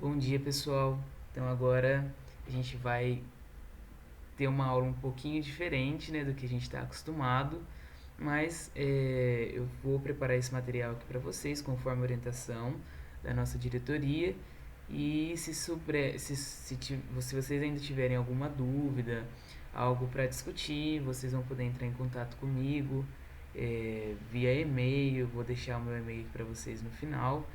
Bom dia, pessoal. Então agora a gente vai ter uma aula um pouquinho diferente, né, do que a gente está acostumado, mas eu vou preparar esse material aqui para vocês conforme a orientação da nossa diretoria. E se vocês ainda tiverem alguma dúvida, algo para discutir, vocês vão poder entrar em contato comigo via e-mail. Vou deixar o meu e-mail para vocês no final.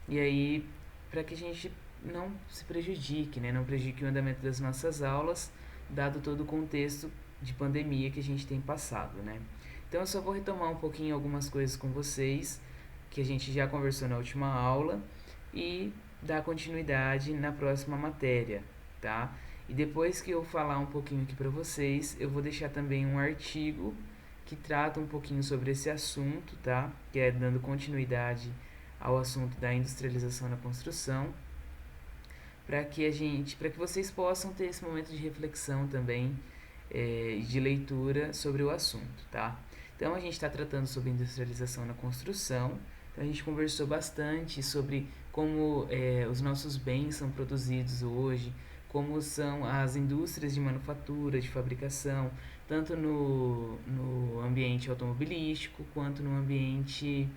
E aí, para que a gente não se prejudique, né? Não prejudique o andamento das nossas aulas, dado todo o contexto de pandemia que a gente tem passado, né? Então eu só vou retomar um pouquinho algumas coisas com vocês que a gente já conversou na última aula e dar continuidade na próxima matéria, tá? E depois que eu falar um pouquinho aqui para vocês, eu vou deixar também um artigo que trata um pouquinho sobre esse assunto, tá? Que é dando continuidade ao assunto da industrialização na construção, para que vocês possam ter esse momento de reflexão também de leitura sobre o assunto, tá? Então a gente está tratando sobre industrialização na construção. Então a gente conversou bastante sobre como os nossos bens são produzidos hoje, como são as indústrias de manufatura, de fabricação, tanto no ambiente automobilístico quanto no ambiente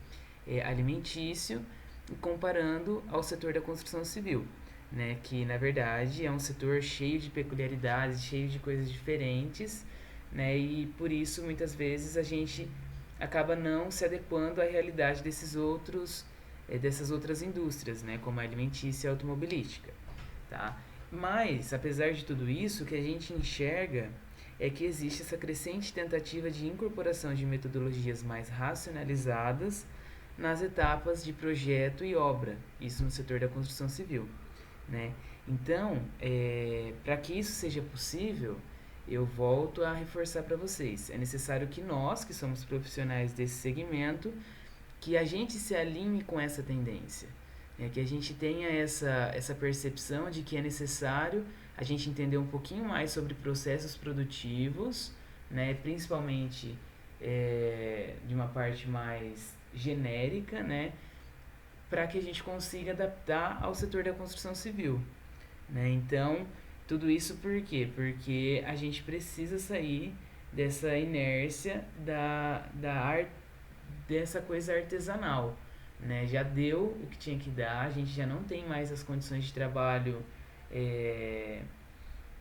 alimentício, comparando ao setor da construção civil, né, que na verdade é um setor cheio de peculiaridades, cheio de coisas diferentes, né, e por isso muitas vezes a gente acaba não se adequando à realidade dessas outras indústrias, né, como a alimentícia e a automobilística, tá? Mas, apesar de tudo isso, o que a gente enxerga é que existe essa crescente tentativa de incorporação de metodologias mais racionalizadas nas etapas de projeto e obra, isso no setor da construção civil, né? Então, para que isso seja possível, eu volto a reforçar para vocês, é necessário que nós, que somos profissionais desse segmento, que a gente se alinhe com essa tendência, né? Que a gente tenha essa percepção de que é necessário a gente entender um pouquinho mais sobre processos produtivos, né? Principalmente de uma parte mais genérica, né? Para que a gente consiga adaptar ao setor da construção civil, né? Então, tudo isso por quê? Porque a gente precisa sair dessa inércia dessa coisa artesanal, né? Já deu o que tinha que dar, a gente já não tem mais as condições de trabalho é,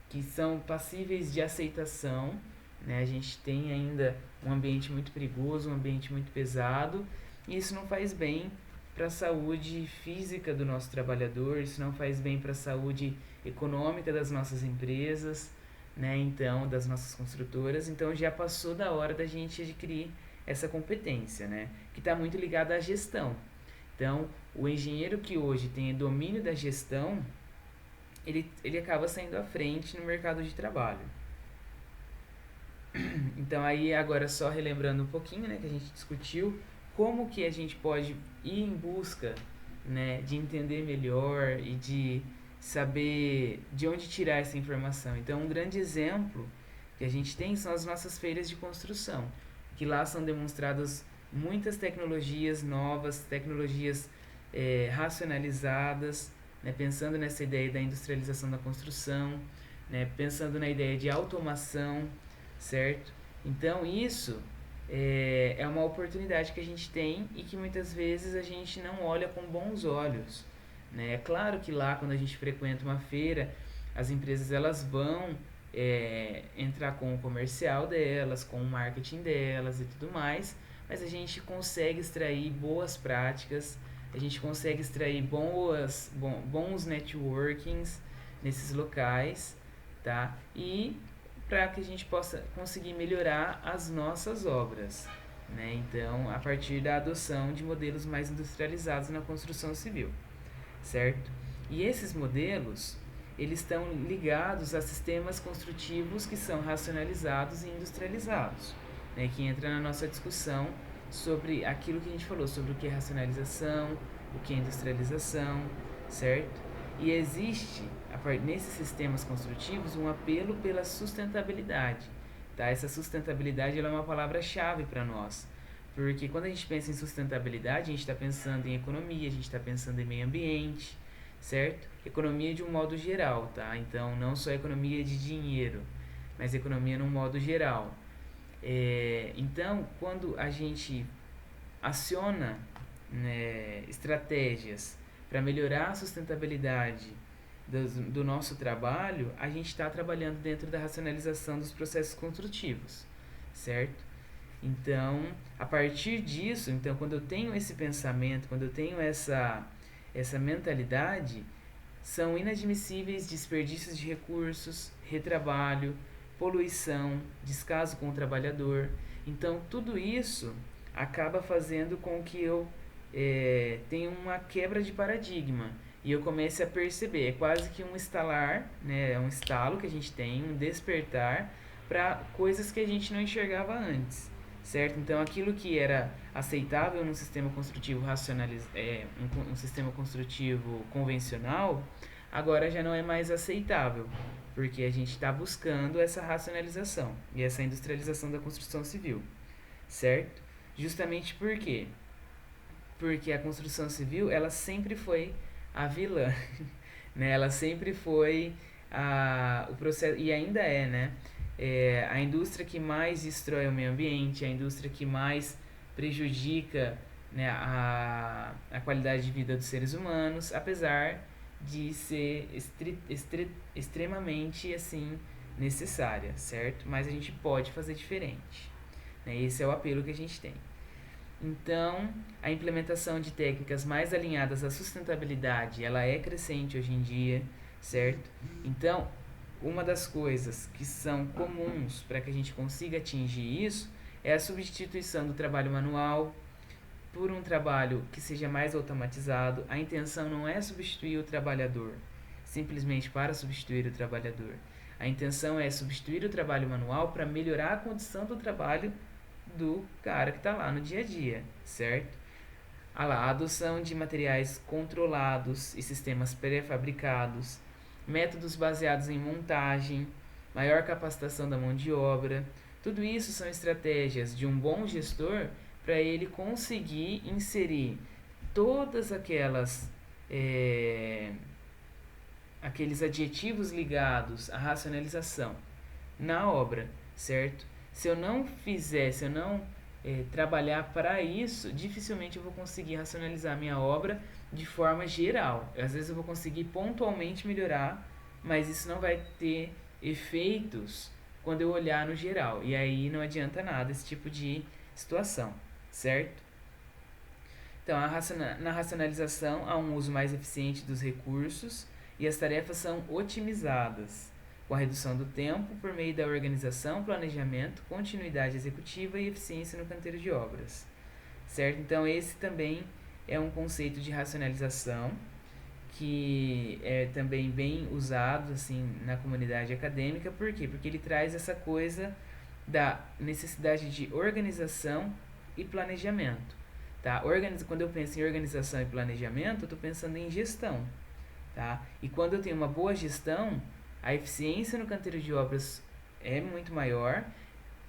que são passíveis de aceitação, né? A gente tem ainda um ambiente muito perigoso, um ambiente muito pesado, e isso não faz bem para a saúde física do nosso trabalhador, isso não faz bem para a saúde econômica das nossas empresas, né? Então, das nossas construtoras. Então, já passou da hora da gente adquirir essa competência, né? Que está muito ligada à gestão. Então, o engenheiro que hoje tem domínio da gestão, ele acaba saindo à frente no mercado de trabalho. Então, aí agora só relembrando um pouquinho, né, que a gente discutiu, como que a gente pode ir em busca, né, de entender melhor e de saber de onde tirar essa informação. Então, um grande exemplo que a gente tem são as nossas feiras de construção, que lá são demonstradas muitas tecnologias novas, tecnologias racionalizadas, né, pensando nessa ideia da industrialização da construção, né, pensando na ideia de automação, certo? Então, isso é uma oportunidade que a gente tem e que muitas vezes a gente não olha com bons olhos, né? É claro que lá, quando a gente frequenta uma feira, as empresas elas vão entrar com o comercial delas, com o marketing delas e tudo mais, mas a gente consegue extrair boas práticas, a gente consegue extrair bons networkings nesses locais, tá? E para que a gente possa conseguir melhorar as nossas obras, né? Então, a partir da adoção de modelos mais industrializados na construção civil, certo? E esses modelos, eles estão ligados a sistemas construtivos que são racionalizados e industrializados, né? Que entra na nossa discussão sobre aquilo que a gente falou, sobre o que é racionalização, o que é industrialização, certo? E existe, nesses sistemas construtivos, um apelo pela sustentabilidade. Tá? Essa sustentabilidade ela é uma palavra-chave para nós. Porque quando a gente pensa em sustentabilidade, a gente está pensando em economia, a gente está pensando em meio ambiente, certo? Economia de um modo geral, tá? Então, não só economia de dinheiro, mas economia num modo geral. Então, quando a gente aciona, né, estratégias para melhorar a sustentabilidade do nosso trabalho, a gente está trabalhando dentro da racionalização dos processos construtivos, certo? Então, a partir disso, então, quando eu tenho esse pensamento, quando eu tenho essa mentalidade, são inadmissíveis desperdícios de recursos, retrabalho, poluição, descaso com o trabalhador. Então, tudo isso acaba fazendo com que eu tenha uma quebra de paradigma e eu comece a perceber. É quase que um estalar, né? É um estalo que a gente tem, um despertar para coisas que a gente não enxergava antes, certo? Então, aquilo que era aceitável num sistema construtivo um sistema construtivo convencional, agora já não é mais aceitável, porque a gente está buscando essa racionalização e essa industrialização da construção civil, certo? Justamente por quê? Porque a construção civil, ela sempre foi a vilã, né? Ela sempre foi o processo, e ainda é, né? A indústria que mais destrói o meio ambiente, a indústria que mais prejudica, né, a qualidade de vida dos seres humanos, apesar de ser extremamente assim necessária, certo? Mas a gente pode fazer diferente, né? Esse é o apelo que a gente tem. Então, a implementação de técnicas mais alinhadas à sustentabilidade, ela é crescente hoje em dia, certo? Então, uma das coisas que são comuns para que a gente consiga atingir isso é a substituição do trabalho manual por um trabalho que seja mais automatizado. A intenção não é substituir o trabalhador, simplesmente para substituir o trabalhador. A intenção é substituir o trabalho manual para melhorar a condição do trabalho do cara que está lá no dia a dia, certo? A adoção de materiais controlados e sistemas pré-fabricados, métodos baseados em montagem, maior capacitação da mão de obra, tudo isso são estratégias de um bom gestor para ele conseguir inserir todas aqueles adjetivos ligados à racionalização na obra, certo? Se eu não fizer, se eu não trabalhar para isso, dificilmente eu vou conseguir racionalizar a minha obra de forma geral. Às vezes eu vou conseguir pontualmente melhorar, mas isso não vai ter efeitos quando eu olhar no geral. E aí não adianta nada esse tipo de situação, certo? Então, na racionalização há um uso mais eficiente dos recursos e as tarefas são otimizadas, com a redução do tempo por meio da organização, planejamento, continuidade executiva e eficiência no canteiro de obras, certo? Então, esse também é um conceito de racionalização que é também bem usado assim na comunidade acadêmica. Por quê? Porque ele traz essa coisa da necessidade de organização e planejamento, tá? Quando eu penso em organização e planejamento, eu estou pensando em gestão, tá? E quando eu tenho uma boa gestão, a eficiência no canteiro de obras é muito maior,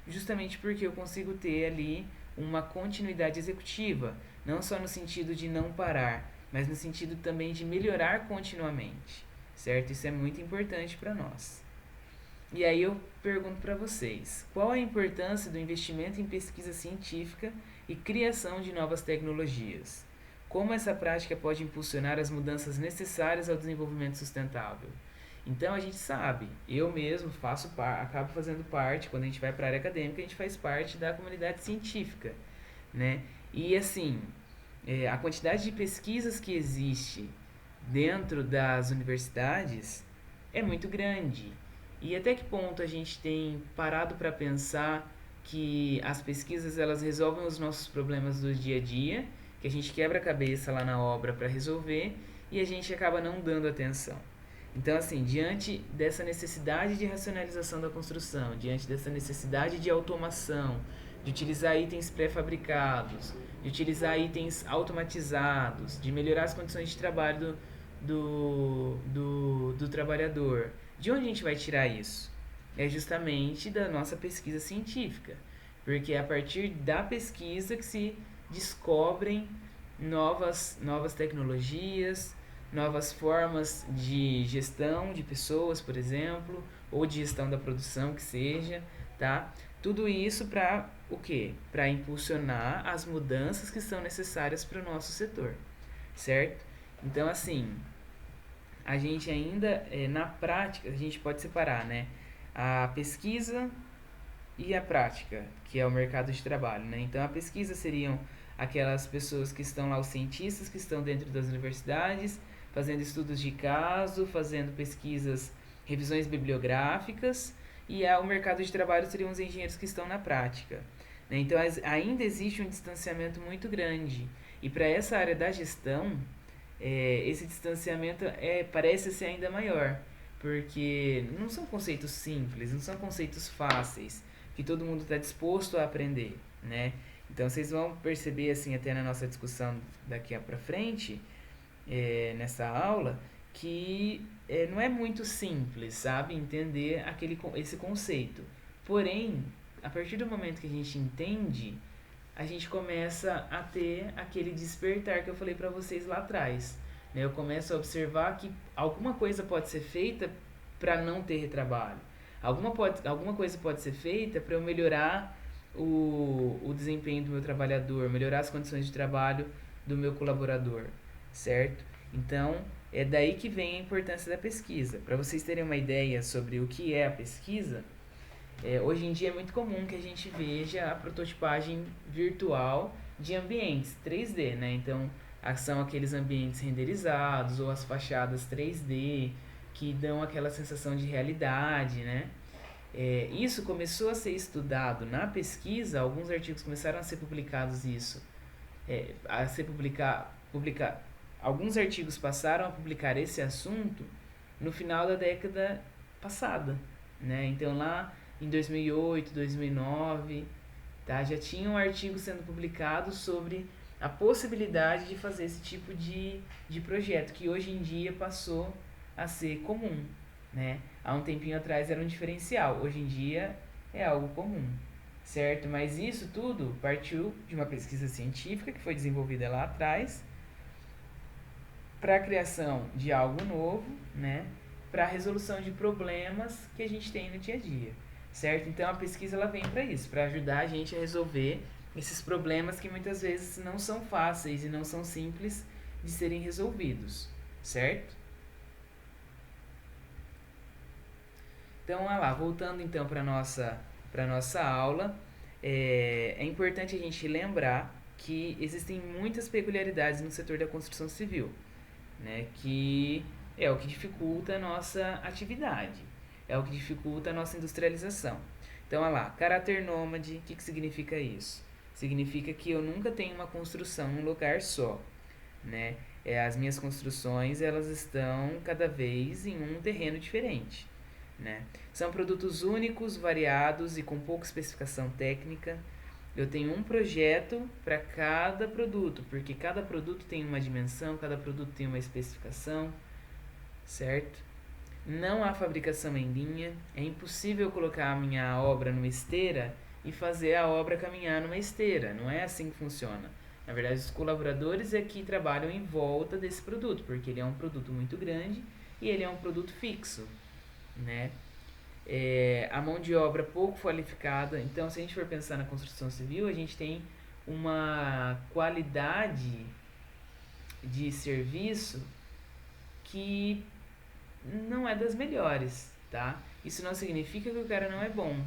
justamente porque eu consigo ter ali uma continuidade executiva, não só no sentido de não parar, mas no sentido também de melhorar continuamente, certo? Isso é muito importante para nós. E aí eu pergunto para vocês, qual a importância do investimento em pesquisa científica e criação de novas tecnologias? Como essa prática pode impulsionar as mudanças necessárias ao desenvolvimento sustentável? Então a gente sabe, eu mesmo acabo fazendo parte, quando a gente vai para a área acadêmica, a gente faz parte da comunidade científica, né? E assim, a quantidade de pesquisas que existe dentro das universidades é muito grande. E até que ponto a gente tem parado para pensar que as pesquisas elas resolvem os nossos problemas do dia a dia, que a gente quebra a cabeça lá na obra para resolver e a gente acaba não dando atenção. Então, assim, diante dessa necessidade de racionalização da construção, diante dessa necessidade de automação, de utilizar itens pré-fabricados, de utilizar itens automatizados, de melhorar as condições de trabalho do trabalhador, de onde a gente vai tirar isso? É justamente da nossa pesquisa científica, porque é a partir da pesquisa que se descobrem novas tecnologias, novas formas de gestão de pessoas, por exemplo, ou de gestão da produção, que seja, tá? Tudo isso para o quê? Para impulsionar as mudanças que são necessárias para o nosso setor, certo? Então, assim, a gente ainda, na prática, a gente pode separar, né? A pesquisa e a prática, que é o mercado de trabalho, né? Então, a pesquisa seriam aquelas pessoas que estão lá, os cientistas que estão dentro das universidades, fazendo estudos de caso, fazendo pesquisas, revisões bibliográficas, e o mercado de trabalho seriam os engenheiros que estão na prática, né? Então, ainda existe um distanciamento muito grande. E para essa área da gestão, esse distanciamento parece ser ainda maior, porque não são conceitos simples, não são conceitos fáceis, que todo mundo está disposto a aprender, né? Então vocês vão perceber assim até na nossa discussão daqui para frente, nessa aula, que não é muito simples, sabe, entender esse conceito. Porém, a partir do momento que a gente entende, a gente começa a ter aquele despertar que eu falei para vocês lá atrás, né? Eu começo a observar que alguma coisa pode ser feita para não ter retrabalho. Alguma coisa pode ser feita para eu melhorar o desempenho do meu trabalhador, melhorar as condições de trabalho do meu colaborador, certo? Então, é daí que vem a importância da pesquisa. Para vocês terem uma ideia sobre o que é a pesquisa, hoje em dia é muito comum que a gente veja a prototipagem virtual de ambientes 3D, né? Então, são aqueles ambientes renderizados ou as fachadas 3D que dão aquela sensação de realidade, né? Isso começou a ser estudado na pesquisa, alguns artigos começaram a ser publicados isso, a ser alguns artigos passaram a publicar esse assunto no final da década passada, né? Então lá em 2008, 2009, tá? Já tinha um artigo sendo publicado sobre a possibilidade de fazer esse tipo de projeto, que hoje em dia passou a ser comum, né? Há um tempinho atrás era um diferencial, hoje em dia é algo comum, certo? Mas isso tudo partiu de uma pesquisa científica que foi desenvolvida lá atrás para a criação de algo novo, né? Para a resolução de problemas que a gente tem no dia a dia, certo? Então a pesquisa ela vem para isso, para ajudar a gente a resolver esses problemas que muitas vezes não são fáceis e não são simples de serem resolvidos, certo? Então, olha lá, voltando então para nossa aula, é importante a gente lembrar que existem muitas peculiaridades no setor da construção civil, né, que é o que dificulta a nossa atividade, é o que dificulta a nossa industrialização. Então, olha lá, caráter nômade, o que significa isso? Significa que eu nunca tenho uma construção num lugar só, né? As minhas construções elas estão cada vez em um terreno diferente, né? São produtos únicos, variados e com pouca especificação técnica. Eu tenho um projeto para cada produto, porque cada produto tem uma dimensão, cada produto tem uma especificação, certo? Não há fabricação em linha, é impossível colocar a minha obra numa esteira e fazer a obra caminhar numa esteira, não é assim que funciona. Na verdade, os colaboradores é que trabalham em volta desse produto, porque ele é um produto muito grande e ele é um produto fixo, né? A mão de obra pouco qualificada. Então, se a gente for pensar na construção civil, a gente tem uma qualidade de serviço que não é das melhores, tá? Isso não significa que o cara não é bom.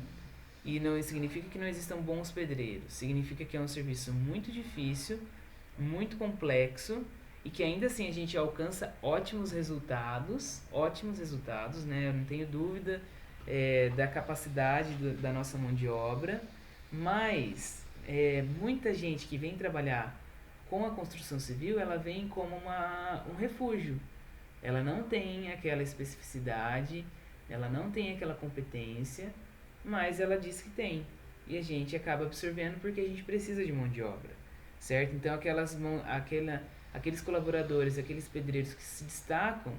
E não significa que não existam bons pedreiros. Significa que é um serviço muito difícil, muito complexo e que ainda assim a gente alcança ótimos resultados, né? Eu não tenho dúvida da capacidade da nossa mão de obra, mas muita gente que vem trabalhar com a construção civil, ela vem como um refúgio. Ela não tem aquela especificidade, ela não tem aquela competência, mas ela diz que tem. E a gente acaba absorvendo porque a gente precisa de mão de obra, certo? Então aqueles colaboradores, aqueles pedreiros que se destacam,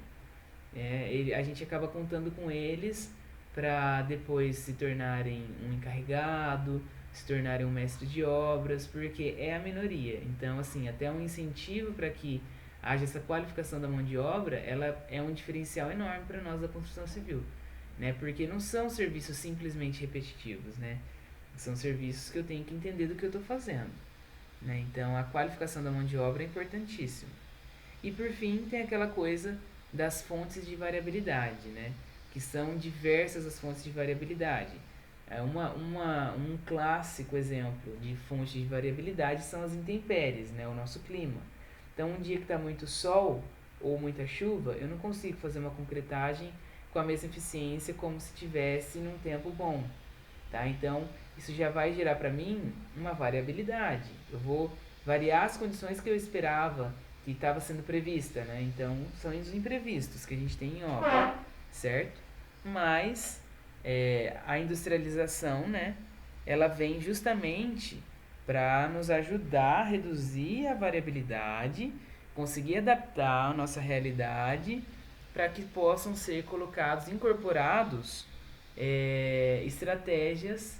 a gente acaba contando com eles para depois se tornarem um encarregado, se tornarem um mestre de obras, porque é a minoria. Então, assim, até um incentivo para que haja essa qualificação da mão de obra, ela é um diferencial enorme para nós da construção civil, né? Porque não são serviços simplesmente repetitivos, né? São serviços que eu tenho que entender do que eu estou fazendo, né? Então, a qualificação da mão de obra é importantíssima. E por fim, tem aquela coisa das fontes de variabilidade, né? Que são diversas as fontes de variabilidade. Um clássico exemplo de fonte de variabilidade são as intempéries, né? O nosso clima. Então, um dia que está muito sol ou muita chuva, eu não consigo fazer uma concretagem com a mesma eficiência como se tivesse num tempo bom, tá? Então, isso já vai gerar para mim uma variabilidade. Eu vou variar as condições que eu esperava que estava sendo prevista, né? Então, são os imprevistos que a gente tem em obra, certo? Mas a industrialização, né? Ela vem justamente para nos ajudar a reduzir a variabilidade, conseguir adaptar a nossa realidade para que possam ser colocados, incorporados estratégias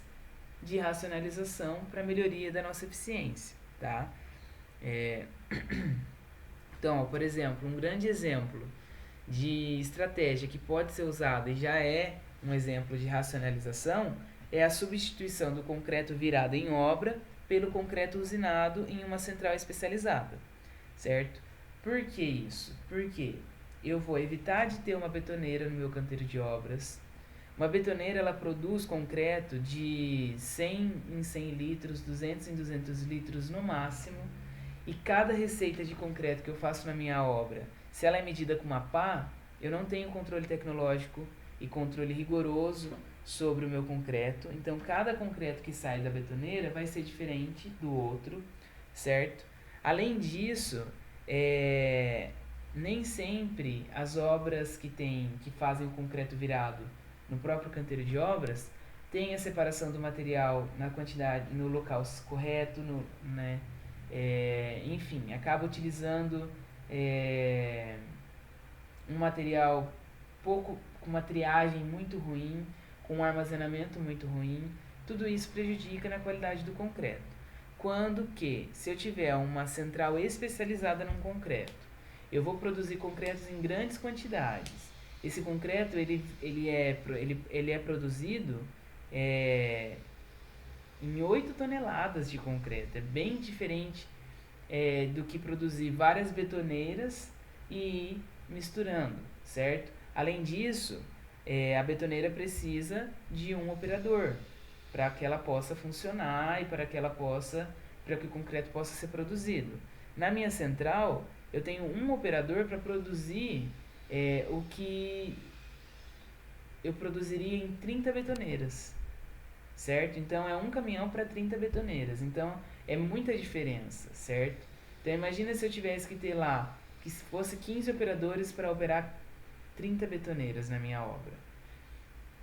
de racionalização para melhoria da nossa eficiência, tá? É, então, ó, por exemplo, um grande exemplo de estratégia que pode ser usada e já é um exemplo de racionalização é a substituição do concreto virado em obra pelo concreto usinado em uma central especializada, certo? Por que isso? Porque eu vou evitar de ter uma betoneira no meu canteiro de obras. Uma betoneira ela produz concreto de 100 em 100 litros, 200 em 200 litros no máximo. E cada receita de concreto que eu faço na minha obra, se ela é medida com uma pá, eu não tenho controle tecnológico e controle rigoroso sobre o meu concreto. Então, cada concreto que sai da betoneira vai ser diferente do outro, certo? Além disso, nem sempre as obras que fazem o concreto virado no próprio canteiro de obras têm a separação do material na quantidade, no local correto, né? Enfim, acaba utilizando um material pouco com uma triagem muito ruim, com um armazenamento muito ruim. Tudo isso prejudica na qualidade do concreto. Quando que, se eu tiver uma central especializada num concreto, eu vou produzir concretos em grandes quantidades. Esse concreto ele é produzido em 8 toneladas de concreto. É bem diferente do que produzir várias betoneiras e ir misturando, certo? Além disso, a betoneira precisa de um operador para que ela possa funcionar e para que o concreto possa ser produzido. Na minha central, eu tenho um operador para produzir o que eu produziria em 30 betoneiras, certo? Então é um caminhão para 30 betoneiras. Então é muita diferença, certo? Então imagina se eu tivesse que ter lá, que fosse 15 operadores para operar 30 betoneiras na minha obra,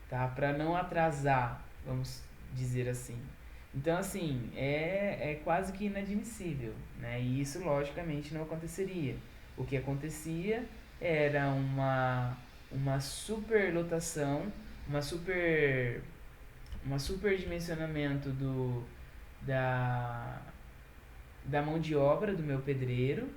tá? Para não atrasar, vamos dizer assim. Então assim, é quase que inadmissível, né? E isso logicamente não aconteceria. O que acontecia era uma superlotação, uma super superdimensionamento da, da mão de obra do meu pedreiro,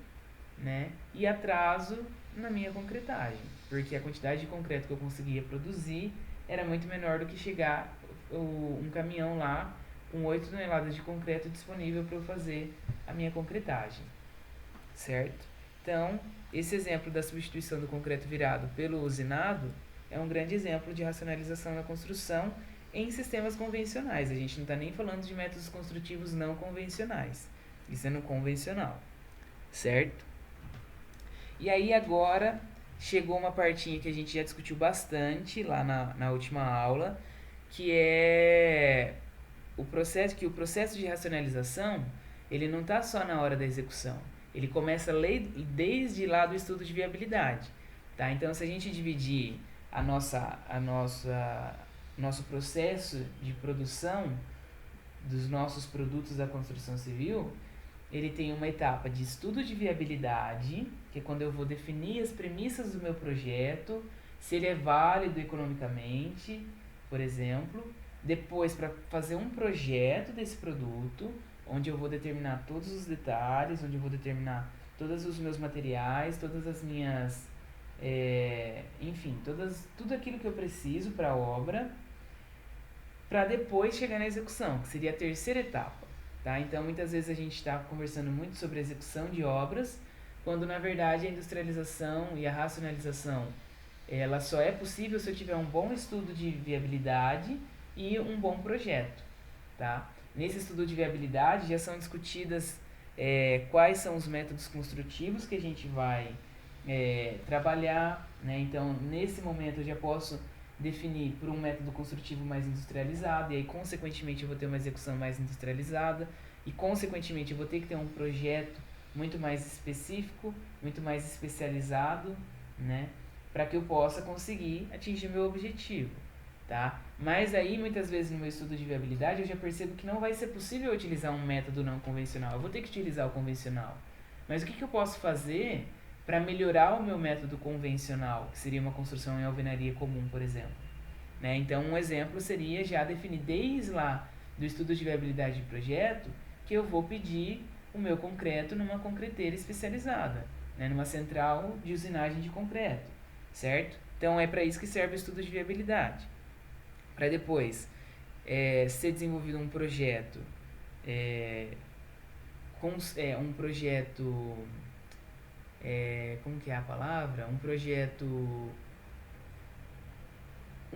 né? E atraso na minha concretagem, porque a quantidade de concreto que eu conseguia produzir era muito menor do que chegar um caminhão lá com 8 toneladas de concreto disponível para eu fazer a minha concretagem, certo? Então, esse exemplo da substituição do concreto virado pelo usinado é um grande exemplo de racionalização na construção em sistemas convencionais. A gente não está nem falando de métodos construtivos não convencionais. Isso é no convencional, certo? E aí agora chegou uma partinha que a gente já discutiu bastante lá na última aula, que é o processo de racionalização, ele não está só na hora da execução. Ele começa desde lá do estudo de viabilidade, tá? Então, se a gente dividir nosso processo de produção dos nossos produtos da construção civil, ele tem uma etapa de estudo de viabilidade, que é quando eu vou definir as premissas do meu projeto, se ele é válido economicamente, por exemplo. Depois, para fazer um projeto desse produto, onde eu vou determinar todos os detalhes, onde eu vou determinar todos os meus materiais, todas as minhas, enfim, tudo aquilo que eu preciso para a obra, para depois chegar na execução, que seria a terceira etapa, tá? Então, muitas vezes a gente está conversando muito sobre a execução de obras, quando na verdade a industrialização e a racionalização, ela só é possível se eu tiver um bom estudo de viabilidade e um bom projeto, tá? Nesse estudo de viabilidade já são discutidas quais são os métodos construtivos que a gente vai trabalhar, né? Então, nesse momento eu já posso definir por um método construtivo mais industrializado, e aí consequentemente eu vou ter uma execução mais industrializada, e consequentemente eu vou ter que ter um projeto muito mais específico, muito mais especializado, né, para que eu possa conseguir atingir meu objetivo, tá? Mas aí muitas vezes no meu estudo de viabilidade eu já percebo que não vai ser possível utilizar um método não convencional, eu vou ter que utilizar o convencional. Mas o que eu posso fazer para melhorar o meu método convencional, que seria uma construção em alvenaria comum, por exemplo, né? Então, um exemplo seria já definir desde lá do estudo de viabilidade de projeto que eu vou pedir o meu concreto numa concreteira especializada, né? Numa central de usinagem de concreto, certo? Então, é para isso que serve o estudo de viabilidade. Para depois ser desenvolvido um projeto, um projeto como que é a palavra? Um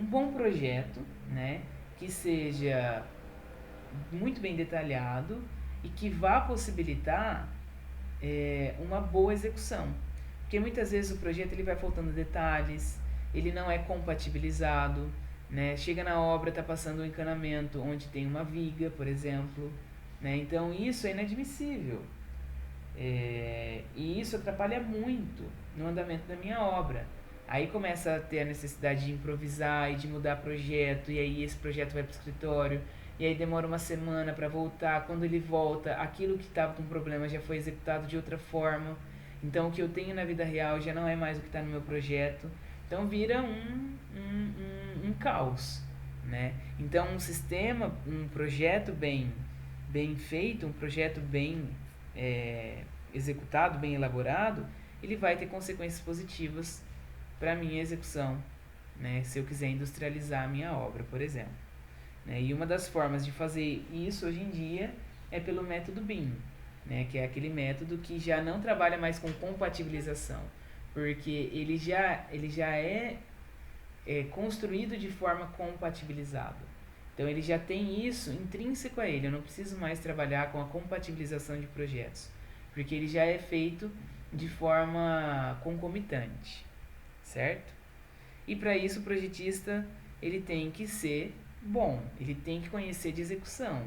bom projeto, né, que seja muito bem detalhado e que vá possibilitar uma boa execução. Porque muitas vezes o projeto ele vai faltando detalhes, ele não é compatibilizado, né? Chega na obra, está passando um encanamento onde tem uma viga, por exemplo, né? Então isso é inadmissível. E isso atrapalha muito no andamento da minha obra. Aí começa a ter a necessidade de improvisar e de mudar projeto, e aí esse projeto vai para o escritório, e aí demora uma semana para voltar. Quando ele volta, aquilo que estava com problema já foi executado de outra forma. Então o que eu tenho na vida real já não é mais o que está no meu projeto. Então vira um caos, né? Então um sistema, um projeto bem feito, um projeto bem executado, bem elaborado, ele vai ter consequências positivas para a minha execução, né? Se eu quiser industrializar a minha obra, por exemplo, né? E uma das formas de fazer isso hoje em dia é pelo método BIM, né? Que é aquele método que já não trabalha mais com compatibilização, porque ele já é construído de forma compatibilizada. Então ele já tem isso intrínseco a ele, eu não preciso mais trabalhar com a compatibilização de projetos, porque ele já é feito de forma concomitante, certo? E para isso o projetista ele tem que ser bom, ele tem que conhecer de execução,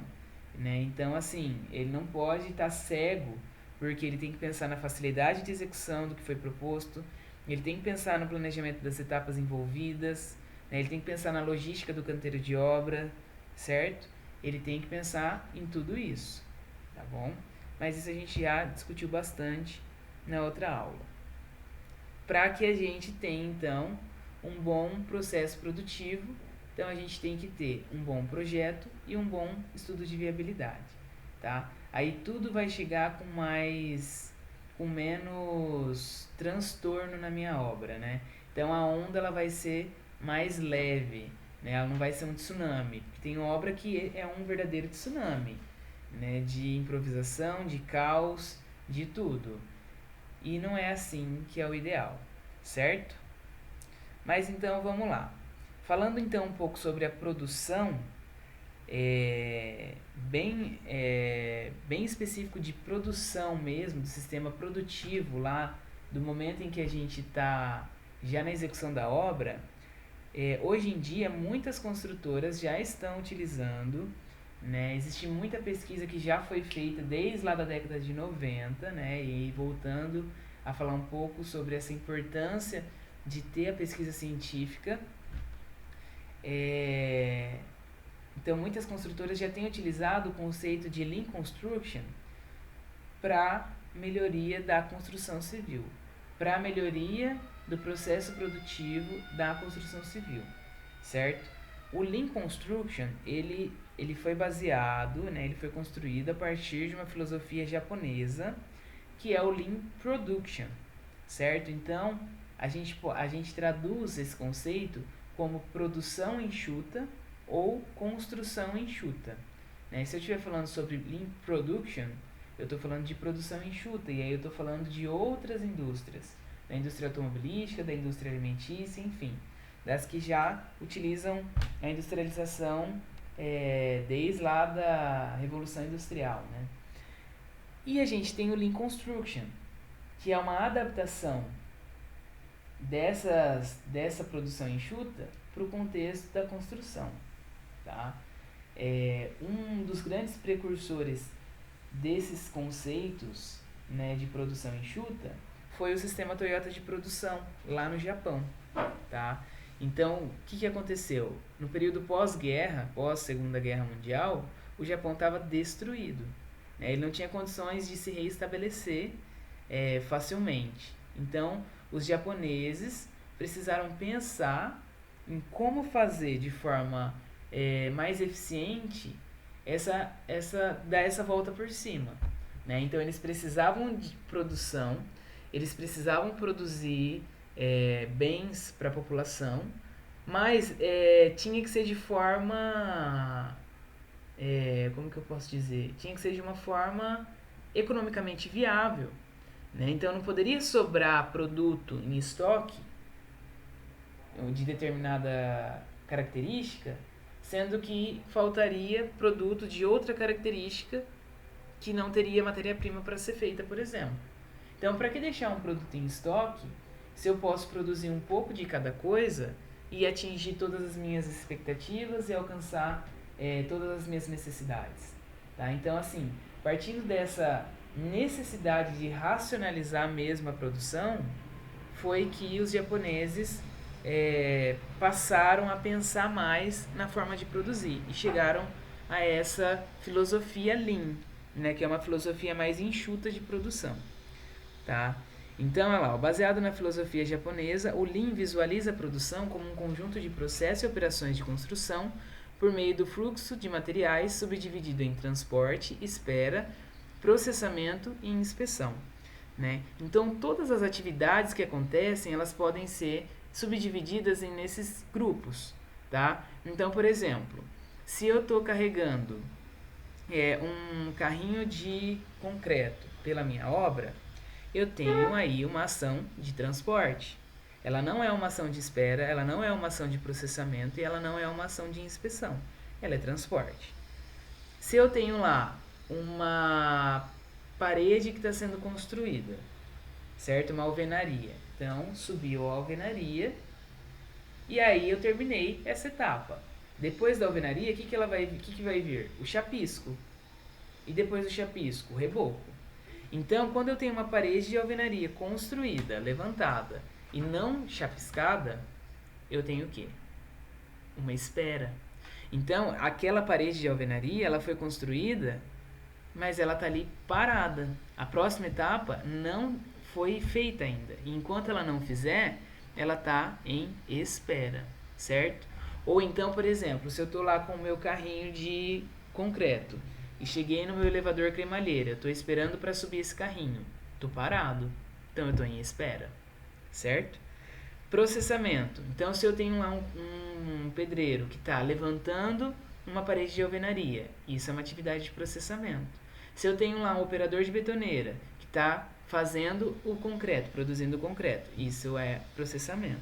né? Então assim, ele não pode estar cego, porque ele tem que pensar na facilidade de execução do que foi proposto, ele tem que pensar no planejamento das etapas envolvidas, né? Ele tem que pensar na logística do canteiro de obra, certo? Ele tem que pensar em tudo isso, tá bom? Mas isso a gente já discutiu bastante na outra aula. Para que a gente tenha, então, um bom processo produtivo, então a gente tem que ter um bom projeto e um bom estudo de viabilidade, tá? Aí tudo vai chegar com menos transtorno na minha obra, né? Então a onda ela vai ser mais leve, né? Ela não vai ser um tsunami, porque tem obra que é um verdadeiro tsunami, né? De improvisação, de caos, de tudo. E não é assim que é o ideal, certo? Mas então vamos lá. Falando então um pouco sobre a produção, bem específico de produção mesmo, do sistema produtivo lá, do momento em que a gente está já na execução da obra, hoje em dia muitas construtoras já estão utilizando, né? Existe muita pesquisa que já foi feita desde lá da década de 90, né? E voltando a falar um pouco sobre essa importância de ter a pesquisa científica. Então, muitas construtoras já têm utilizado o conceito de Lean Construction para melhoria da construção civil, para melhoria do processo produtivo da construção civil, certo? O Lean Construction, ele foi baseado, né, ele foi construído a partir de uma filosofia japonesa que é o Lean Production, certo? Então, a gente traduz esse conceito como produção enxuta ou construção enxuta, né? Se eu estiver falando sobre Lean Production, eu estou falando de produção enxuta, e aí eu estou falando de outras indústrias, da indústria automobilística, da indústria alimentícia, enfim, das que já utilizam a industrialização desde lá da Revolução Industrial, né? E a gente tem o Lean Construction, que é uma adaptação dessa produção enxuta para o contexto da construção, tá? Um dos grandes precursores desses conceitos, né, de produção enxuta foi o sistema Toyota de produção lá no Japão, tá? Então, o que aconteceu? No período pós-guerra, pós-Segunda Guerra Mundial, o Japão estava destruído, né? Ele não tinha condições de se reestabelecer facilmente. Então, os japoneses precisaram pensar em como fazer de forma mais eficiente dar essa volta por cima, né? Então, eles precisavam de produção, eles precisavam produzir bens para a população, mas tinha que ser de forma, como que eu posso dizer? Tinha que ser de uma forma economicamente viável, né? Então não poderia sobrar produto em estoque de determinada característica, sendo que faltaria produto de outra característica que não teria matéria-prima para ser feita, por exemplo. Então, para que deixar um produto em estoque se eu posso produzir um pouco de cada coisa e atingir todas as minhas expectativas e alcançar todas as minhas necessidades, tá? Então, assim, partindo dessa necessidade de racionalizar mesmo a produção, foi que os japoneses passaram a pensar mais na forma de produzir e chegaram a essa filosofia Lean, né, que é uma filosofia mais enxuta de produção, tá? Então, olha lá, baseado na filosofia japonesa, o Lean visualiza a produção como um conjunto de processos e operações de construção por meio do fluxo de materiais subdividido em transporte, espera, processamento e inspeção, né? Então, todas as atividades que acontecem, elas podem ser subdivididas nesses grupos, tá? Então, por exemplo, se eu estou carregando um carrinho de concreto pela minha obra, eu tenho aí uma ação de transporte. Ela não é uma ação de espera, ela não é uma ação de processamento e ela não é uma ação de inspeção. Ela é transporte. Se eu tenho lá uma parede que está sendo construída, certo? Uma alvenaria. Então, subiu a alvenaria e aí eu terminei essa etapa. Depois da alvenaria, o que vai vir? O chapisco. E depois do chapisco, o reboco. Então, quando eu tenho uma parede de alvenaria construída, levantada e não chapiscada, eu tenho o quê? Uma espera. Então, aquela parede de alvenaria, ela foi construída, mas ela está ali parada. A próxima etapa não foi feita ainda. E enquanto ela não fizer, ela está em espera, certo? Ou então, por exemplo, se eu estou lá com o meu carrinho de concreto e cheguei no meu elevador cremalheira, estou esperando para subir esse carrinho, estou parado, então eu estou em espera, certo? Processamento. Então, se eu tenho lá um pedreiro que está levantando uma parede de alvenaria, isso é uma atividade de processamento. Se eu tenho lá um operador de betoneira que está fazendo o concreto, produzindo o concreto, isso é processamento,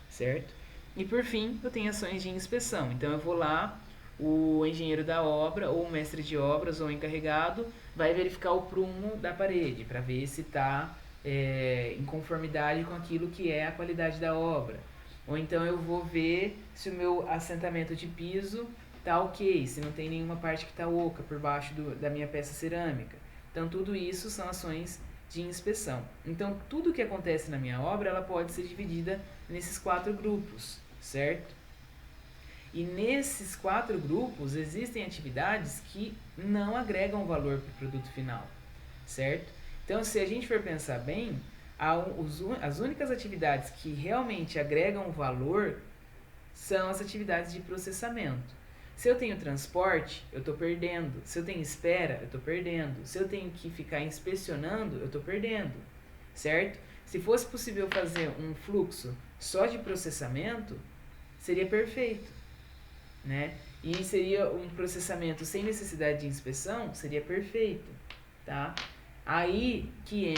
certo? E por fim, eu tenho ações de inspeção. Então eu vou lá, o engenheiro da obra, ou o mestre de obras, ou o encarregado, vai verificar o prumo da parede, para ver se está em conformidade com aquilo que é a qualidade da obra. Ou então eu vou ver se o meu assentamento de piso está ok, se não tem nenhuma parte que está oca por baixo da minha peça cerâmica. Então tudo isso são ações de inspeção. Então tudo que acontece na minha obra, ela pode ser dividida nesses 4 grupos, certo? E nesses 4 grupos existem atividades que não agregam valor para o produto final, certo? Então, se a gente for pensar bem, as únicas atividades que realmente agregam valor são as atividades de processamento. Se eu tenho transporte, eu estou perdendo. Se eu tenho espera, eu estou perdendo. Se eu tenho que ficar inspecionando, eu estou perdendo, certo? Se fosse possível fazer um fluxo só de processamento, seria perfeito, né? E seria um processamento sem necessidade de inspeção, seria perfeito, tá? Aí que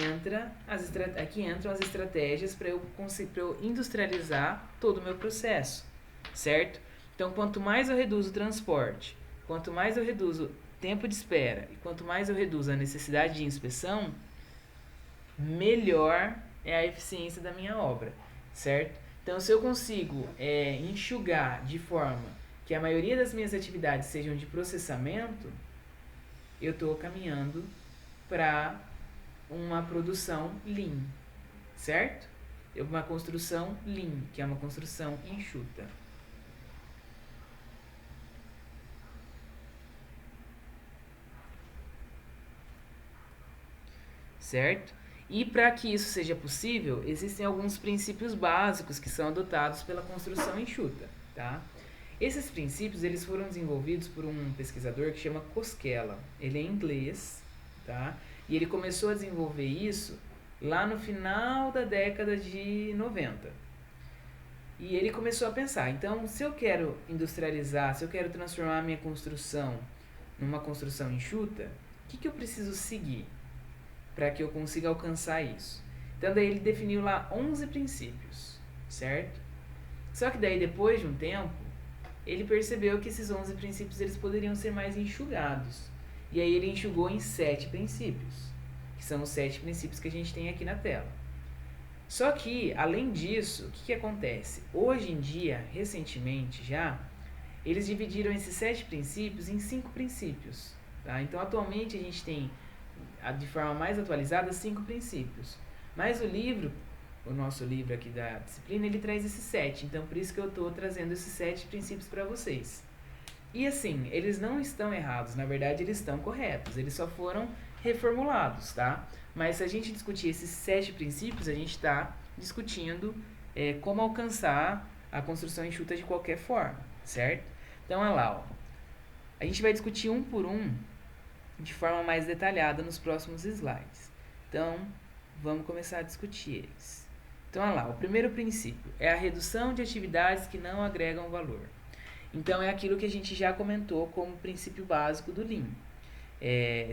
aqui entram as estratégias para eu industrializar todo o meu processo, certo? Então, quanto mais eu reduzo o transporte, quanto mais eu reduzo tempo de espera e quanto mais eu reduzo a necessidade de inspeção, melhor é a eficiência da minha obra, certo? Então, se eu consigo enxugar de forma que a maioria das minhas atividades sejam de processamento, eu estou caminhando para uma produção Lean, certo? Uma construção Lean, que é uma construção enxuta. Certo? E para que isso seja possível, existem alguns princípios básicos que são adotados pela construção enxuta, tá? Esses princípios eles foram desenvolvidos por um pesquisador que chama Koskela. Ele é inglês, tá? E ele começou a desenvolver isso lá no final da década de 90. E ele começou a pensar, então, se eu quero industrializar, se eu quero transformar a minha construção numa construção enxuta, o que eu preciso seguir para que eu consiga alcançar isso? Então, daí ele definiu lá 11 princípios, certo? Só que daí, depois de um tempo, ele percebeu que esses 11 princípios eles poderiam ser mais enxugados. E aí ele enxugou em 7 princípios, que são os 7 princípios que a gente tem aqui na tela. Só que, além disso, o que acontece? Hoje em dia, recentemente já, eles dividiram esses 7 princípios em 5 princípios. Tá? Então, atualmente, a gente tem, de forma mais atualizada, 5 princípios. Mas o nosso livro aqui da disciplina, ele traz esses 7. Então, por isso que eu estou trazendo esses 7 princípios para vocês. E assim, eles não estão errados, na verdade, eles estão corretos. Eles só foram reformulados, tá? Mas se a gente discutir esses 7 princípios, a gente está discutindo como alcançar a construção enxuta de qualquer forma, certo? Então, olha lá, ó. A gente vai discutir um por um de forma mais detalhada nos próximos slides. Então, vamos começar a discutir eles. Então, olha lá, o primeiro princípio é a redução de atividades que não agregam valor. Então, é aquilo que a gente já comentou como princípio básico do Lean.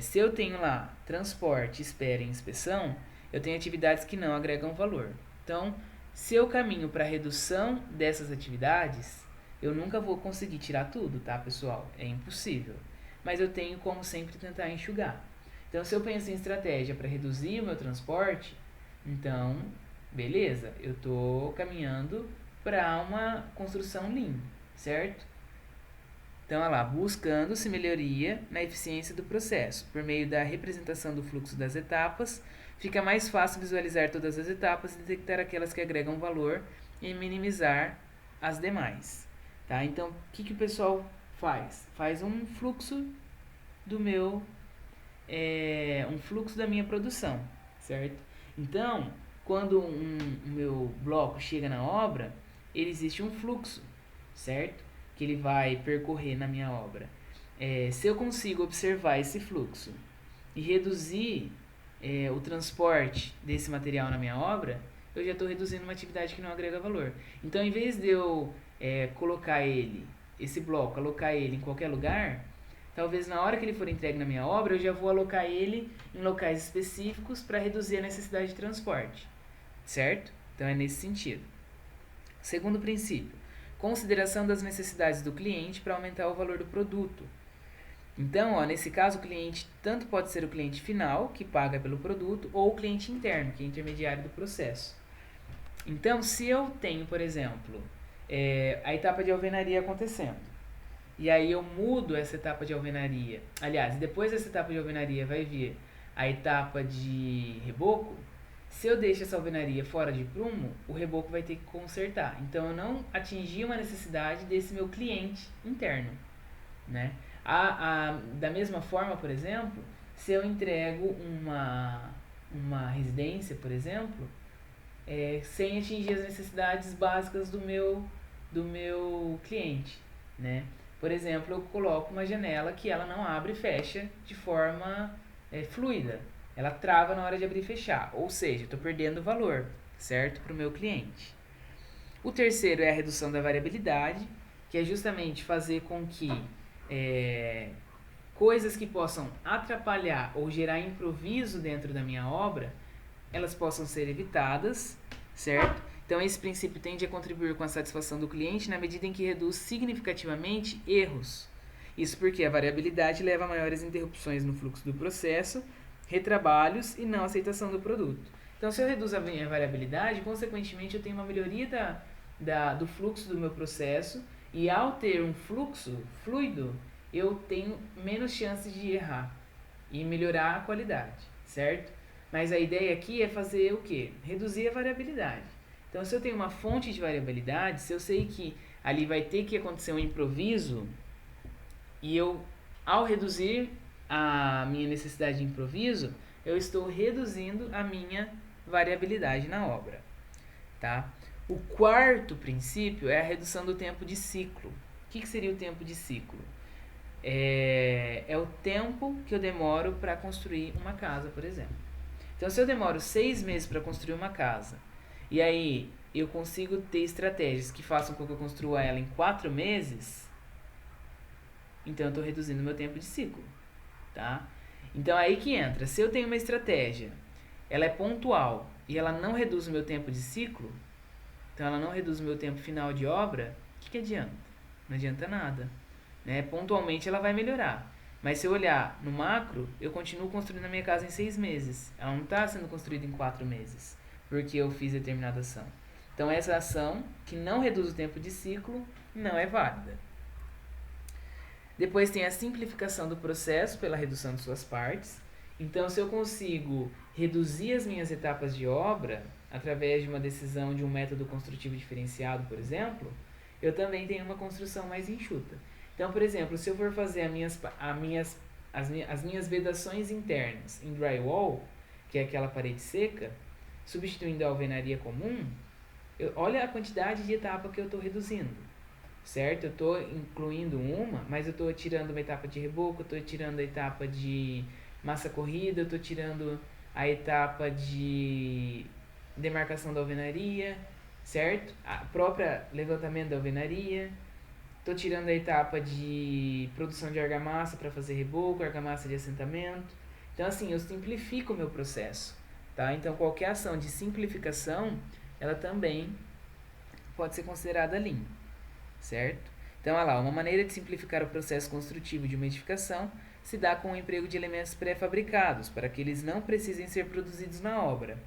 Se eu tenho lá transporte, espera e inspeção, eu tenho atividades que não agregam valor. Então, se eu caminho para a redução dessas atividades, eu nunca vou conseguir tirar tudo, tá, pessoal? É impossível. Mas eu tenho como sempre tentar enxugar. Então, se eu penso em estratégia para reduzir o meu transporte, então, beleza, eu estou caminhando para uma construção Lean, certo? Então, olha lá, buscando-se melhoria na eficiência do processo. Por meio da representação do fluxo das etapas, fica mais fácil visualizar todas as etapas e detectar aquelas que agregam valor e minimizar as demais. Tá? Então, o que o pessoal faz? Faz um fluxo do meu... um fluxo da minha produção, certo? Então, quando o meu bloco chega na obra, ele existe um fluxo, certo? Que ele vai percorrer na minha obra. Se eu consigo observar esse fluxo e reduzir o transporte desse material na minha obra, eu já estou reduzindo uma atividade que não agrega valor. Então, em vez de eu colocar esse bloco, alocar ele em qualquer lugar, talvez na hora que ele for entregue na minha obra, eu já vou alocar ele em locais específicos para reduzir a necessidade de transporte, certo? Então, é nesse sentido. Segundo princípio, consideração das necessidades do cliente para aumentar o valor do produto. Então, nesse caso, o cliente tanto pode ser o cliente final, que paga pelo produto, ou o cliente interno, que é intermediário do processo. Então, se eu tenho, por exemplo, a etapa de alvenaria acontecendo, e aí eu mudo essa etapa de alvenaria, aliás, depois dessa etapa de alvenaria vai vir a etapa de reboco. Se eu deixo essa alvenaria fora de prumo, o reboco vai ter que consertar. Então, eu não atingi uma necessidade desse meu cliente interno, né? Da mesma forma, por exemplo, se eu entrego uma residência, por exemplo, sem atingir as necessidades básicas do meu cliente, né? Por exemplo, eu coloco uma janela que ela não abre e fecha de forma fluida. Ela trava na hora de abrir e fechar. Ou seja, estou perdendo valor, certo? Para o meu cliente. O terceiro é a redução da variabilidade, que é justamente fazer com que coisas que possam atrapalhar ou gerar improviso dentro da minha obra, elas possam ser evitadas, certo? Então, esse princípio tende a contribuir com a satisfação do cliente na medida em que reduz significativamente erros. Isso porque a variabilidade leva a maiores interrupções no fluxo do processo, retrabalhos e não aceitação do produto. Então, se eu reduzo a minha variabilidade, consequentemente eu tenho uma melhoria do fluxo do meu processo, e ao ter um fluxo fluido, eu tenho menos chances de errar e melhorar a qualidade, certo? Mas a ideia aqui é fazer o quê? Reduzir a variabilidade. Então, se eu tenho uma fonte de variabilidade, se eu sei que ali vai ter que acontecer um improviso, e eu, ao reduzir a minha necessidade de improviso, eu estou reduzindo a minha variabilidade na obra, tá? O quarto princípio é a redução do tempo de ciclo. O que seria o tempo de ciclo? É o tempo que eu demoro para construir uma casa, por exemplo. Então, se eu demoro 6 meses para construir uma casa, e aí eu consigo ter estratégias que façam com que eu construa ela em 4 meses, então eu estou reduzindo meu tempo de ciclo, tá? Então, aí que entra. Se eu tenho uma estratégia, ela é pontual e ela não reduz o meu tempo de ciclo, então ela não reduz o meu tempo final de obra, o que adianta? Não adianta nada. Né? Pontualmente ela vai melhorar. Mas se eu olhar no macro, eu continuo construindo a minha casa em 6 meses. Ela não está sendo construída em 4 meses, porque eu fiz determinada ação. Então essa ação, que não reduz o tempo de ciclo, não é válida. Depois tem a simplificação do processo pela redução de suas partes. Então, se eu consigo reduzir as minhas etapas de obra, através de uma decisão de um método construtivo diferenciado, por exemplo, eu também tenho uma construção mais enxuta. Então, por exemplo, se eu for fazer as minhas vedações internas em drywall, que é aquela parede seca, substituindo a alvenaria comum, olha a quantidade de etapa que eu estou reduzindo, certo? Eu estou incluindo uma, mas eu estou tirando uma etapa de reboco, eu estou tirando a etapa de massa corrida, eu estou tirando a etapa de demarcação da alvenaria, certo? A própria levantamento da alvenaria. Estou tirando a etapa de produção de argamassa para fazer reboco, argamassa de assentamento. Então, assim, eu simplifico o meu processo, tá? Então, qualquer ação de simplificação, ela também pode ser considerada Lean, certo? Então, olha lá, uma maneira de simplificar o processo construtivo de uma edificação se dá com o emprego de elementos pré-fabricados, para que eles não precisem ser produzidos na obra.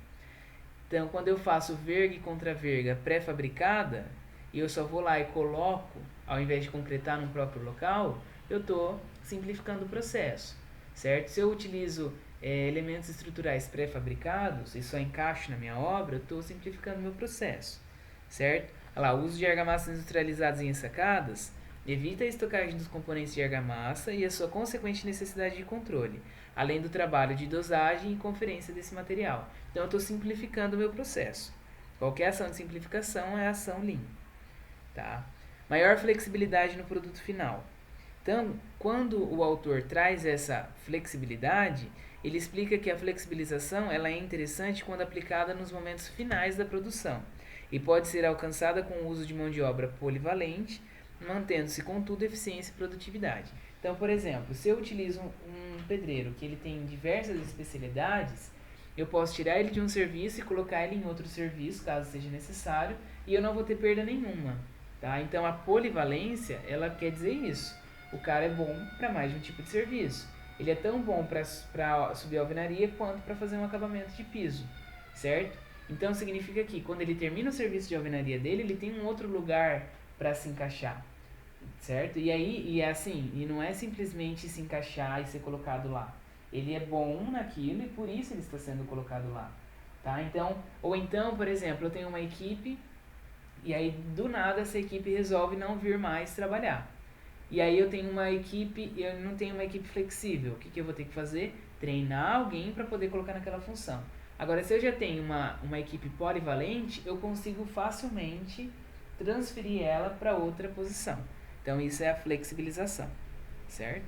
Então, quando eu faço verga e contra-verga pré-fabricada, e eu só vou lá e coloco, ao invés de concretar no próprio local, eu estou simplificando o processo, certo? Se eu utilizo elementos estruturais pré-fabricados e só encaixo na minha obra, eu estou simplificando o meu processo, certo? Olha lá, o uso de argamassas industrializadas em ensacadas evita a estocagem dos componentes de argamassa e a sua consequente necessidade de controle, além do trabalho de dosagem e conferência desse material. Então, eu estou simplificando o meu processo. Qualquer ação de simplificação é ação Lean. Tá? Maior flexibilidade no produto final. Então, quando o autor traz essa flexibilidade, ele explica que a flexibilização ela é interessante quando aplicada nos momentos finais da produção e pode ser alcançada com o uso de mão de obra polivalente, mantendo-se, contudo, eficiência e produtividade. Então, por exemplo, se eu utilizo um pedreiro que ele tem diversas especialidades, eu posso tirar ele de um serviço e colocar ele em outro serviço, caso seja necessário, e eu não vou ter perda nenhuma. Tá? Então, a polivalência, ela quer dizer isso. O cara é bom para mais de um tipo de serviço. Ele é tão bom para subir a alvenaria quanto para fazer um acabamento de piso, certo? Então, significa que quando ele termina o serviço de alvenaria dele, ele tem um outro lugar para se encaixar, certo? E é assim, e não é simplesmente se encaixar e ser colocado lá. Ele é bom naquilo e por isso ele está sendo colocado lá, tá? Então, ou então, por exemplo, eu tenho uma equipe e aí do nada essa equipe resolve não vir mais trabalhar. E aí eu tenho uma equipe, eu não tenho uma equipe flexível. O que eu vou ter que fazer? Treinar alguém para poder colocar naquela função. Agora, se eu já tenho uma equipe polivalente, eu consigo facilmente transferir ela para outra posição. Então, isso é a flexibilização, certo?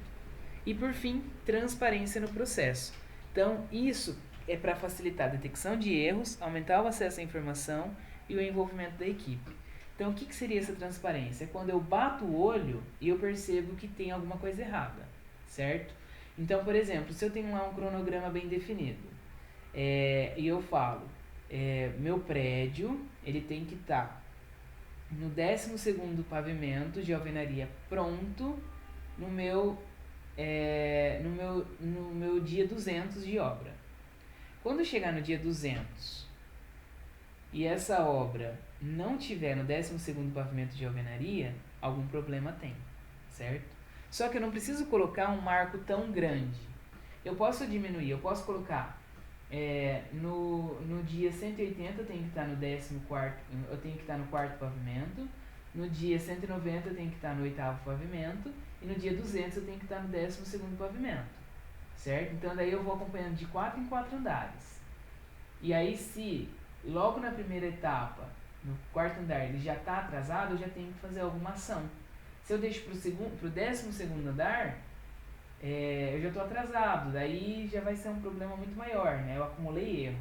E, por fim, transparência no processo. Então, isso é para facilitar a detecção de erros, aumentar o acesso à informação e o envolvimento da equipe. Então, o que seria essa transparência? É quando eu bato o olho e eu percebo que tem alguma coisa errada, certo? Então, por exemplo, se eu tenho lá um cronograma bem definido, e eu falo, meu prédio, ele tem que estar no 12º pavimento de alvenaria pronto no meu dia 200 de obra. Quando chegar no dia 200 e essa obra não tiver no 12º pavimento de alvenaria, algum problema tem, certo? Só que eu não preciso colocar um marco tão grande. Eu posso diminuir, eu posso colocar no dia 180 eu tenho que estar no 14º, eu tenho que estar no 4º pavimento, no dia 190 eu tenho que estar no 8º pavimento e no dia 200 eu tenho que estar no 12º pavimento, certo? Então daí eu vou acompanhando de 4 em 4 andares. E aí se logo na primeira etapa, no 4º andar, ele já está atrasado, eu já tenho que fazer alguma ação. Se eu deixo para o 12º andar, eu já estou atrasado, daí já vai ser um problema muito maior, né? Eu acumulei erro,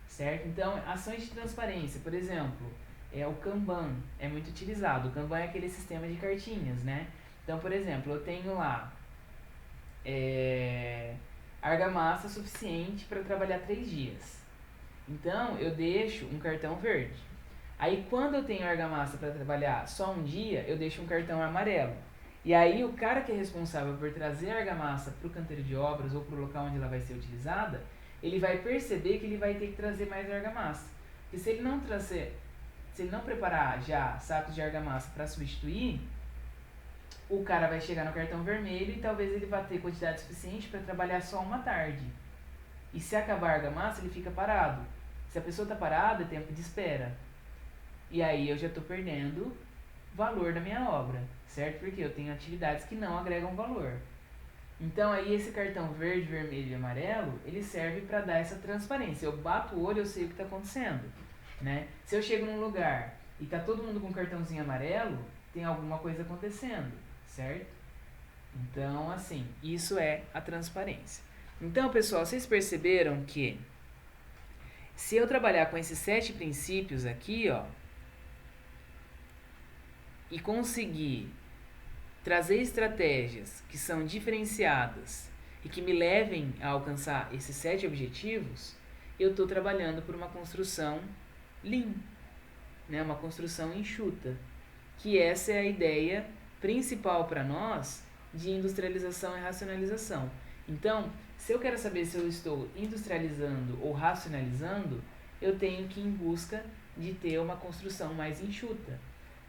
certo? Então, ações de transparência, por exemplo, o Kanban é muito utilizado. O Kanban é aquele sistema de cartinhas, né? Então, por exemplo, eu tenho lá argamassa suficiente para trabalhar 3 dias. Então, eu deixo um cartão verde. Aí, quando eu tenho argamassa para trabalhar só um dia, eu deixo um cartão amarelo. E aí, o cara que é responsável por trazer a argamassa para o canteiro de obras ou para o local onde ela vai ser utilizada, ele vai perceber que ele vai ter que trazer mais argamassa. Porque se ele não preparar já sacos de argamassa para substituir, o cara vai chegar no cartão vermelho e talvez ele vá ter quantidade suficiente para trabalhar só uma tarde. E se acabar a argamassa, ele fica parado. Se a pessoa está parada, é tempo de espera. E aí eu já estou perdendo valor da minha obra, certo? Porque eu tenho atividades que não agregam valor. Então aí esse cartão verde, vermelho e amarelo, ele serve para dar essa transparência. Eu bato o olho, eu sei o que está acontecendo, né? Se eu chego num lugar e tá todo mundo com um cartãozinho amarelo, tem alguma coisa acontecendo, certo? Então, assim, isso é a transparência. Então, pessoal, vocês perceberam que se eu trabalhar com esses 7 princípios aqui, ó, e conseguir trazer estratégias que são diferenciadas e que me levem a alcançar esses 7 objetivos, eu estou trabalhando por uma construção lean, né? Uma construção enxuta, que essa é a ideia principal para nós de industrialização e racionalização. Então, se eu quero saber se eu estou industrializando ou racionalizando, eu tenho que ir em busca de ter uma construção mais enxuta.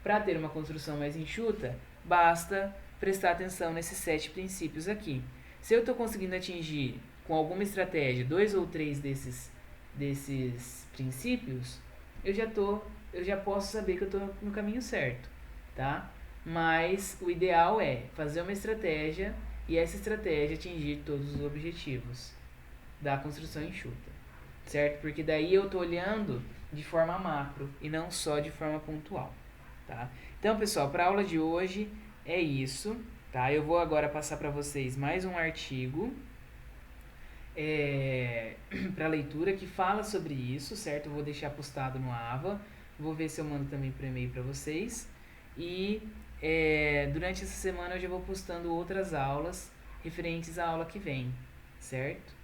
Para ter uma construção mais enxuta, basta prestar atenção nesses 7 princípios aqui. Se eu estou conseguindo atingir com alguma estratégia 2 ou 3 desses princípios, eu já posso saber que eu estou no caminho certo, tá? Mas o ideal é fazer uma estratégia e essa estratégia atingir todos os objetivos da construção enxuta, certo? Porque daí eu estou olhando de forma macro e não só de forma pontual, tá? Então, pessoal, para a aula de hoje é isso, tá? Eu vou agora passar para vocês mais um artigo para leitura que fala sobre isso, certo? Eu vou deixar postado no AVA, vou ver se eu mando também por e-mail para vocês e durante essa semana eu já vou postando outras aulas referentes à aula que vem, certo?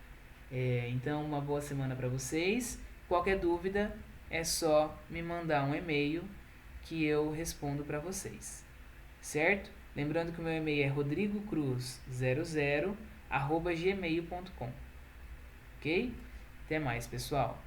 Então, uma boa semana para vocês. Qualquer dúvida é só me mandar um e-mail que eu respondo para vocês, certo? Lembrando que o meu e-mail é rodrigocruz00@gmail.com, ok? Até mais, pessoal!